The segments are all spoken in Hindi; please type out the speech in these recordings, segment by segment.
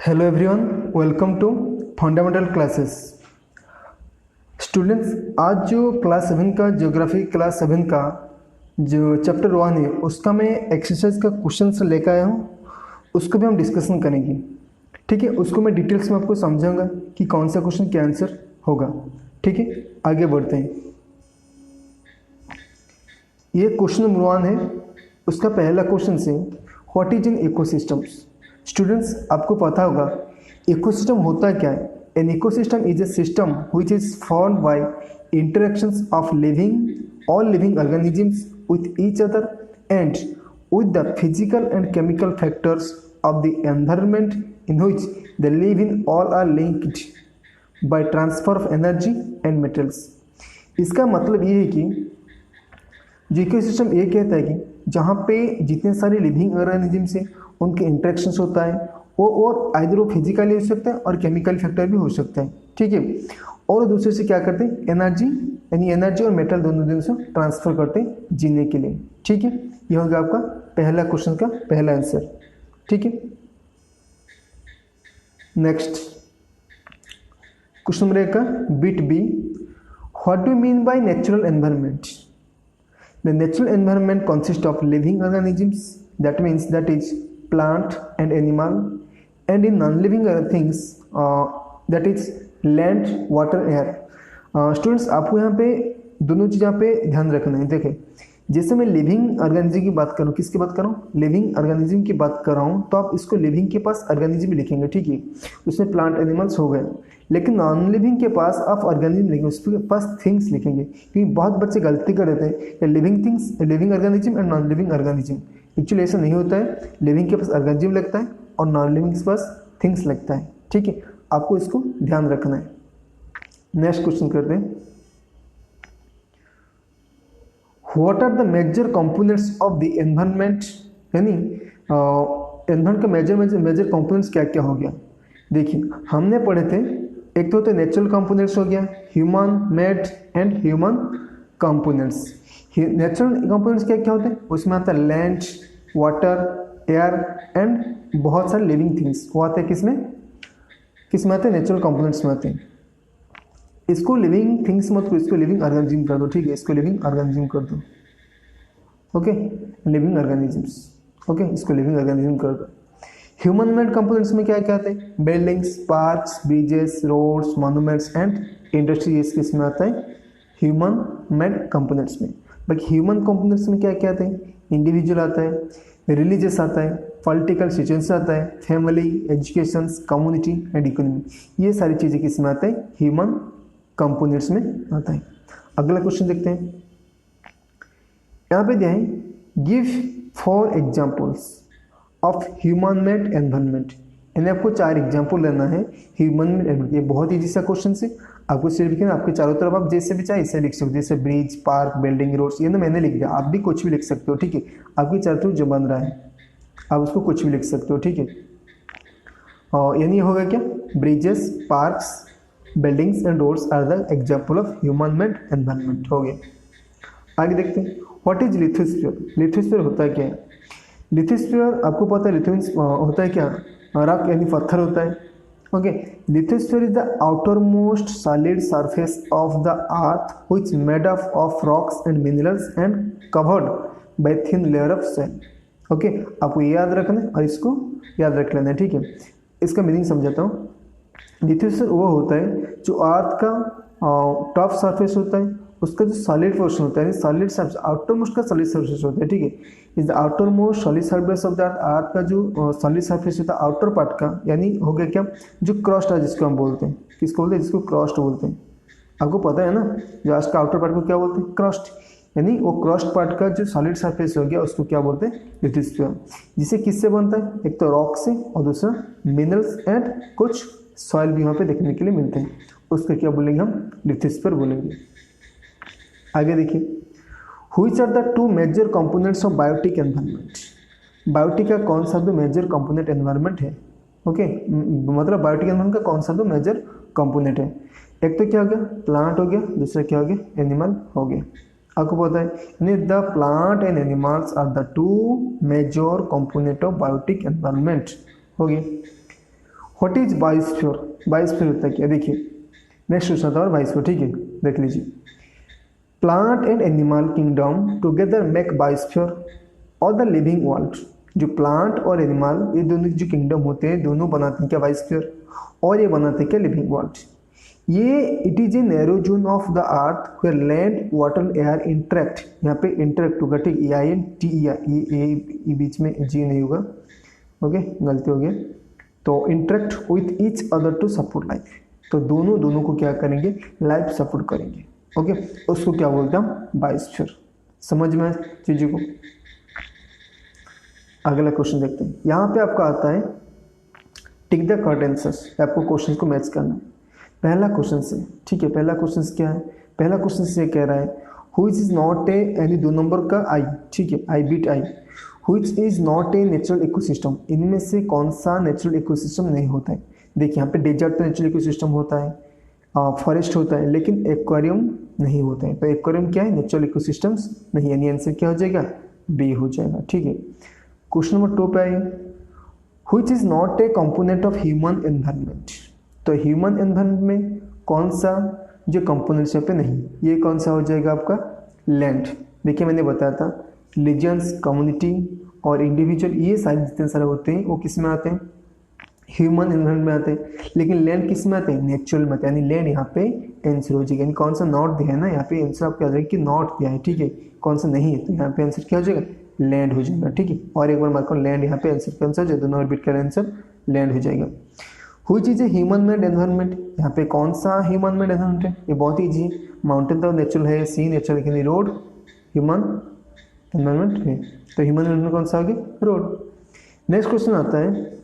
Hello everyone, welcome to fundamental classes. Students, आज जो क्लास 7 का ज्योग्राफी क्लास 7 का जो चैप्टर 1 है उसका मैं एक्सरसाइज का क्वेश्चन लेकर आया हूँ। उसको भी हम डिस्कशन करेंगे। ठीक है, उसको मैं डिटेल्स में आपको समझाऊंगा कि कौन सा क्वेश्चन क्या आंसर होगा। ठीक है, आगे बढ़ते हैं। ये क्वेश्चन नंबर 1 है। उसका पहला क्वेश्चन से what is in ecosystems. Students, आपको पता होगा इकोसिस्टम होता क्या है। An ecosystem is a system which is formed by interactions of living all living organisms with each other and with the physical and chemical factors of the environment in which they live in all are linked by transfer of energy and metals। इसका मतलब ये है कि जो इकोसिस्टम ये कहता है कि जहाँ पे जितने सारे लिविंग ऑर्गेनिजम्स हैं उनके इंटरेक्शंस होता है वो, और आइदर वो फिजिकली हो सकता है और केमिकल फैक्टर भी हो सकता है। ठीक है, और दूसरे से क्या करते हैं, एनर्जी यानी एनर्जी और मेटल दोनों से ट्रांसफर करते हैं जीने के लिए। ठीक है, ये होगा आपका पहला क्वेश्चन का पहला आंसर। ठीक है, नेक्स्ट क्वेश्चन नंबर 1 का bit B, what do mean by natural environment. The natural environment consists of living organisms, that means that is plant and animal, and in non-living things that is land, water, air। Students, आपको यहाँ पे दोनों चीज़ यहाँ पे ध्यान रखना है। देखें, जैसे मैं लिविंग ऑर्गेनिज्म की बात करूँ, किसकी बात कर रहा हूँ, लिविंग ऑर्गेनिज्म की बात कर रहा हूँ, तो आप इसको लिविंग के पास ऑर्गेनिज्म लिखेंगे। ठीक है, उसमें प्लांट एनिमल्स हो गए। लेकिन नॉन लिविंग के पास आप ऑर्गेनिज्म लिखेंगे, उसके पास थिंग्स लिखेंगे, क्योंकि बहुत बच्चे गलती कर देते हैं living things, living organism and non living organism. Actually ऐसा नहीं होता है। लिविंग के पास ऑर्गेनिज्म लगता है और नॉन लिविंग के पास थिंग्स लगता है। ठीक है, आपको इसको ध्यान रखना है। नेक्स्ट क्वेश्चन करते हैं, what are the major components of the environment. यानी एनवायरनमेंट का मेजर कंपोनेंट्स क्या क्या हो गया। देखिए, हमने पढ़े थे, एक तो नेचुरल कंपोनेंट्स हो गया, human made and human components. Natural components क्या क्या होते हैं, उसमें आता है लैंड, वाटर, एयर एंड बहुत सारे लिविंग थिंग्स। वो आते हैं किसमें आते हैं, नेचुरल कंपोनेंट्स में आते हैं। इसको लिविंग थिंग्स मत करो, इसको लिविंग ऑर्गेनिज्म कर दो। ठीक है, इसको लिविंग ऑर्गेनिज्म कर दो। Okay, living organisms. ओके, इसको लिविंग ऑर्गेनिज्म कर दो। ह्यूमन मेड कंपोनेंट्स में क्या क्या आते हैं, buildings, parks, bridges, roads, monuments and industries, किसमें आता है, ह्यूमन मेड कंपोनेंट्स में। बाकी ह्यूमन कंपोनेंट्स में क्या क्या आते हैं, इंडिविजुअल आता है, रिलीजियस आता है, पॉलिटिकल सिचुएशन आता है, family, education, community and economy. ये सारी चीज़ें किसमें आते हैं, ह्यूमन कंपोनेंट्स में आता है। अगला क्वेश्चन देखते हैं, यहाँ पे दिया है give 4 examples of human made environment. यानी आपको 4 एग्जाम्पल लेना है ह्यूमन मेड एनवायरनमेंट। ये बहुत ईजी सा क्वेश्चन से, आपको सिर्फ लिखना, आपके चारों तरफ आप जैसे भी चाहे इससे लिख सकते हो, जैसे ब्रिज, पार्क, बिल्डिंग, रोड्स। ये ना मैंने लिख दिया, आप भी कुछ भी लिख सकते हो। ठीक है, आपके चारों तरफ जो बन रहा है आप उसको कुछ भी लिख सकते हो। ठीक है, और यानी होगा क्या, bridges, parks, buildings and roads are the example of human made environment. हो गया। आगे देखते हैं, व्हाट इज लिथोस्फीयर। लिथोस्फीयर होता है क्या है। लिथोस्फीयर आपको पता है, लिथोस्फीयर होता है क्या, रॉक यानी पत्थर होता है। Okay, lithosphere is the outer most solid surface of the earth which made up of rocks and minerals and covered by thin layer of sand. Okay, आपको ये याद रखना है और इसको याद रख लेना है। ठीक है, इसका मीनिंग समझाता हूँ। लिथोस्फीयर वो होता है जो अर्थ का टॉप सरफेस होता है, उसका जो सॉलिड पोर्शन होता है, सॉलिड सरफेस, आउटर मोस्ट का सॉलिड सरफेस होता है। ठीक है, is the outer most solid surface of the अर्थ का जो सॉलिड सरफेस होता है आउटर पार्ट का, यानी हो गया क्या, जो क्रस्ट है जिसको हम बोलते हैं, किसको बोलते हैं, जिसको क्रस्ट बोलते हैं। आपको पता है ना, जो आज का आउटर पार्ट को क्या बोलते हैं, क्रस्ट। यानी वो क्रस्ट पार्ट का जो सॉलिड सरफेस हो गया उसको क्या बोलते हैं, लिथोस्फीयर। जिसे किससे बनता है, एक तो रॉक से और दूसरा मिनरल्स एंड कुछ सॉइल भी वहाँ पे देखने के लिए मिलते हैं, उसको क्या बोलेंगे हम, लिथोस्फीयर बोलेंगे। आगे देखिए, which are the 2 major components of biotic environment. Biotic का कौन सा दो मेजर कंपोनेंट एनवायरनमेंट है। ओके, मतलब बायोटिक एनवायरनमेंट का कौन सा दो मेजर कंपोनेंट है। एक तो क्या हो गया, प्लांट हो गया, दूसरा क्या हो गया, एनिमल हो गया। आपको पता है the plant and animals are the 2 major component of biotic environment. हो गया। What is biosphere? बायोस्फीयर होता है क्या? देखिए नेक्स्ट क्वेश्चन था और बायोस्फीयर, ठीक है देख लीजिए। Plant and animal kingdom together make biosphere और द लिविंग वर्ल्ड। जो प्लांट और एनिमल ये दोनों जो किंगडम होते हैं दोनों बनाते हैं क्या? बायोस्फीयर। और ये बनाते हैं क्या? Living world. ये it is a narrow zone of the earth where land water air interact. यहाँ पे इंटरेक्ट होगा, ठीक, ये बीच में जी नहीं होगा, ओके गलती हो गया। तो interact with each other to support life. तो दोनों को क्या करेंगे? लाइफ सपोर्ट करेंगे, ओके। उसको क्या बोलते हैं हम? बायोस्फीयर। समझ में चीज़ों को। अगला क्वेश्चन देखते हैं। यहाँ पे आपका आता है टिक द करेक्ट आंसर्स। आपको क्वेश्चन को मैच करना है। पहला क्वेश्चन से, ठीक है, पहला क्वेश्चन क्या है? पहला क्वेश्चन से कह रहा है हुईच इज नॉट ए, यानी 2 नंबर का आई, ठीक है, I beat I, which is not a natural ecosystem. इनमें से कौन सा नेचुरल इकोसिस्टम नहीं होता है? देखिए यहाँ पे डेजर्ट तो नेचुरल इकोसिस्टम होता है, फॉरेस्ट होता है, लेकिन एक्वेरियम नहीं होता है। तो एक्वेरियम क्या है? नेचुरल इकोसिस्टम्स नहीं, यानी आंसर क्या हो जाएगा? बी हो जाएगा, ठीक है। क्वेश्चन नंबर 2 पे आइए। Which is not A component of human environment. तो ह्यूमन एनवायरनमेंट में कौन सा जो कंपोनेंट्स यहाँ पे नहीं, ये कौन सा हो जाएगा आपका? लैंड। देखिए मैंने बताया था रिलीजन्स, कम्युनिटी और इंडिविजुअल, ये सारे जितने सारे होते हैं वो किस में आते हैं? ह्यूमन एनवायरनमेंट में आते हैं। लेकिन लैंड किस में आते हैं? नेचुरल में आते हैं। यानी लैंड यहाँ पे आंसर हो जाएगा। यानी कौन सा नॉट दिया है ना, यहाँ पे आंसर आपको आ जाएगा कि नॉट दिया है, ठीक है। कौन सा नहीं है, तो यहाँ पे आंसर क्या हो जाएगा? लैंड हो जाएगा, ठीक है। और एक बार मार्क करो, लैंड यहाँ पे आंसर का आंसर, दोनों ऑर्बिट का आंसर लैंड हो जाएगा। Which is a human made environment. यहाँ पे कौन सा ह्यूमन मेड एनवायरनमेंट है? ये बहुत ईजी है। माउंटेन तो नेचुरल है, सी नेचुरल, लेकिन रोड ह्यूमन एनवायरनमेंट है। तो ह्यूमन एनवायरनमेंट कौन सा आ गया? रोड। नेक्स्ट क्वेश्चन आता है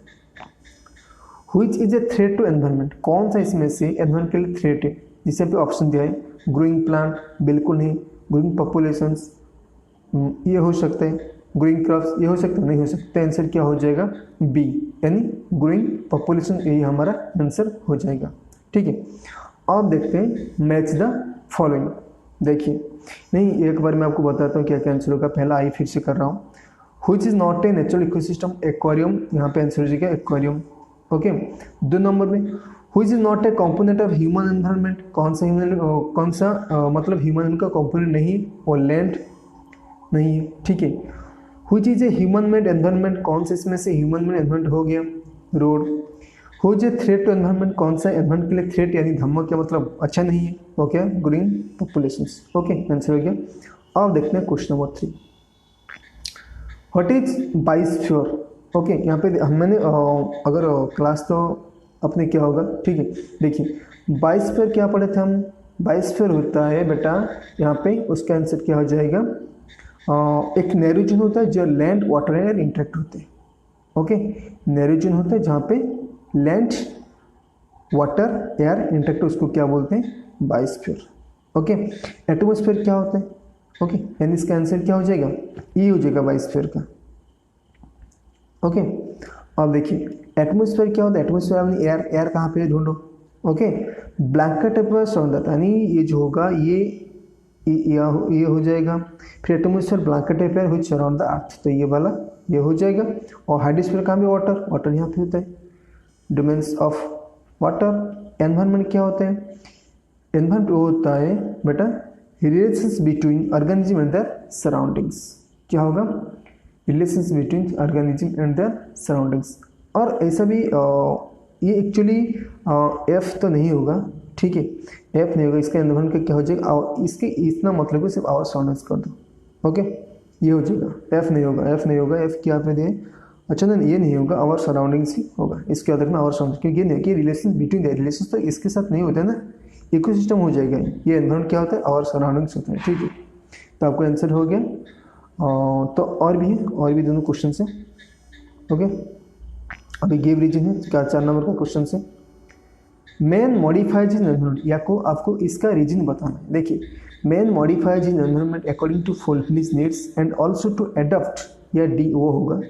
which is a threat to environment. कौन सा इसमें से एनवायरनमेंट के लिए थ्रेट है? जिसे पे ऑप्शन दिया है ग्रोइंग प्लांट, बिल्कुल नहीं। ग्रोइंग पॉपुलेशंस, ये हो सकते हैं। ग्रोइंग क्रॉप्स, ये हो सकता है, नहीं हो सकता। आंसर क्या हो जाएगा? बी, यानी ग्रोइंग पॉपुलेशन, यही हमारा आंसर हो जाएगा, ठीक है। अब देखते हैं मैच द फॉलोइंग। देखिए नहीं, एक बार मैं आपको बताता हूँ क्या क्या आंसर होगा। पहला आई फिर से कर रहा हूँ। Which is not a natural ecosystem. Aquarium, यहाँ पे आंसर हो जाएगा एक्वेरियम, ओके। 2 नंबर में which is not A component of human environment. कौन सा ह्यूमन, कौन सा मतलब ह्यूमन का कंपोनेंट नहीं, और लैंड नहीं है, ठीक है। Which is a human made environment. कौन से इसमें से ह्यूमन मेड एनवायरनमेंट हो गया? Road. Which a threat to environment. कौन सा एनवायरनमेंट के लिए थ्रेट यानी धमक, क्या मतलब अच्छा नहीं है? Okay, green populations, okay answer हो गया। अब देखते हैं question number 3। What is biosphere. Okay, यहाँ पे मैंने अगर क्लास तो अपने क्या होगा, ठीक है। देखिए बायोस्फीयर क्या पढ़े थे हम? बायोस्फीयर होता है बेटा यहाँ पे, उसका आंसर क्या हो जाएगा? एक नैरो जोन होता है जो लैंड वाटर एयर इंटरेक्ट होते हैं, ओके। नैरो जोन होता है जहाँ पे लैंड वाटर एयर इंटरेक्ट, उसको क्या बोलते हैं? Biosphere, okay. एटमॉस्फेयर क्या होता है? ओके, यानी इसका आंसर क्या हो जाएगा? ई हो जाएगा बायोस्फीयर का, ओके। अब देखिए एटमॉस्फेयर क्या होता है? एटमॉस्फेयर यानी एयर, एयर कहाँ पे है ढूंढो, ओके। ब्लैंकेट ऑफ सराउंड, यानी ये जो होगा ये हो जाएगा। फिर atmosphere blanket of air which surround the earth, तो ये वाला ये हो जाएगा। और हाइड्रोस्फीयर कहाँ पे? वाटर, वाटर यहाँ पे होता है। Domains of water. एनवायरनमेंट क्या होता है? एनवायरनमेंट होता है बेटा relations between organism and there surroundings. क्या होगा? Relations between organism and there surroundings. और ऐसा भी ये एक्चुअली एफ तो नहीं होगा, ठीक है, एफ नहीं होगा। इसका एनवायरनमेंट का क्या हो जाएगा? इसके इतना मतलब को सिर्फ आवर सराउंडिंग्स कर दो, ओके, ये हो जाएगा। एफ नहीं होगा, एफ नहीं होगा, एफ क्या पे दिए? अच्छा नहीं, ये नहीं होगा, आवर सराउंडिंग्स ही होगा। इसके अंदर में आवर सराउंडिंग्स, क्योंकि ये नहीं कि रिलेशन बिटवीन द रिलेशन तो इसके साथ नहीं होता है ना, इकोसिस्टम हो जाएगा। ये एनवायरनमेंट क्या होता है? आवर सराउंडिंग्स होता है, ठीक है। तो आपका आंसर हो गया। तो और भी है, और भी दोनों क्वेश्चन है, ओके। अभी गिव रीजन है, 4 नंबर का क्वेश्चन है। मैन मॉडिफाइज इन एनवायरनमेंट, या को आपको इसका रीजन बताना है। देखिए man modifies in environment according to fulfil his needs and also to adopt, या डी वो होगा,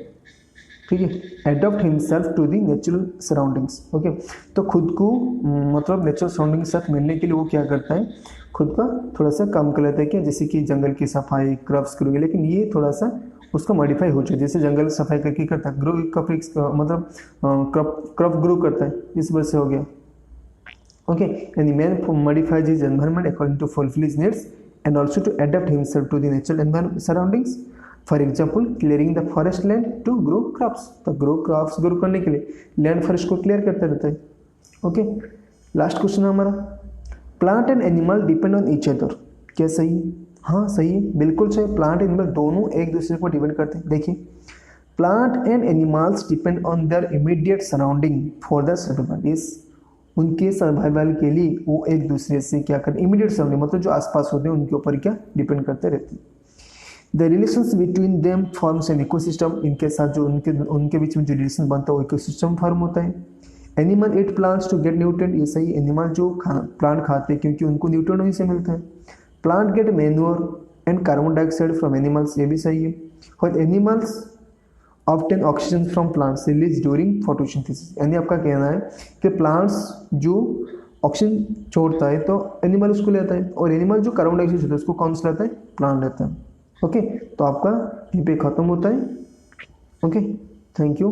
ठीक है, adopt himself to the natural surroundings, okay. तो खुद को मतलब नेचुरल सराउंडिंग के साथ मिलने के लिए वो क्या करता है? खुद का थोड़ा सा कम कर लेता है, क्या जैसे कि जंगल की सफाई, क्रॉप्स करोगे, लेकिन ये थोड़ा सा उसका मॉडिफाई हो जाए, जैसे जंगल सफाई करके करता है, ग्रो मतलब क्रॉप ग्रो करता है, इस वजह से हो गया। Okay, and man modifies his environment according to fulfil his needs and also to adapt himself to the natural environment surroundings. For example clearing the forest land to grow crops, तो क्रॉप्स ग्रो करने के लिए लैंड फॉरेस्ट को क्लियर करता रहता है। ओके, लास्ट क्वेश्चन है हमारा, plant and animal depend on each other, क्या सही है? हाँ सही है, बिल्कुल सही, प्लांट एनिमल दोनों एक दूसरे को डिपेंड करते हैं। देखिए, plant and animals depend on their immediate surrounding for the survival, इस उनके सर्वाइवल के लिए वो एक दूसरे से क्या करते हैं, इमीडिएट सराउंडिंग मतलब जो आसपास होते हैं उनके ऊपर क्या डिपेंड करते रहते हैं। The relations between them forms an ecosystem, इनके साथ जो उनके बीच में जो रिलेशन बनता है वो इकोसिस्टम फॉर्म होता है। Animal eat plants to get nutrient, ये सही, एनिमल जो प्लांट खाते हैं क्योंकि उनको न्यूट्रिएंट वहीं से मिलता है। Plant get manure and carbon dioxide from animals, ये भी सही है। और animals obtain oxygen from plants release during photosynthesis, यानी आपका कहना है कि प्लांट्स जो ऑक्सीजन छोड़ता है तो एनिमल उसको लेता है, और एनिमल जो कार्बन डाइऑक्साइड छोड़ता है उसको कौन सा लेता है, प्लांट लेता है। ओके, तो आपका यहीं पे खत्म होता है। Okay, thank you.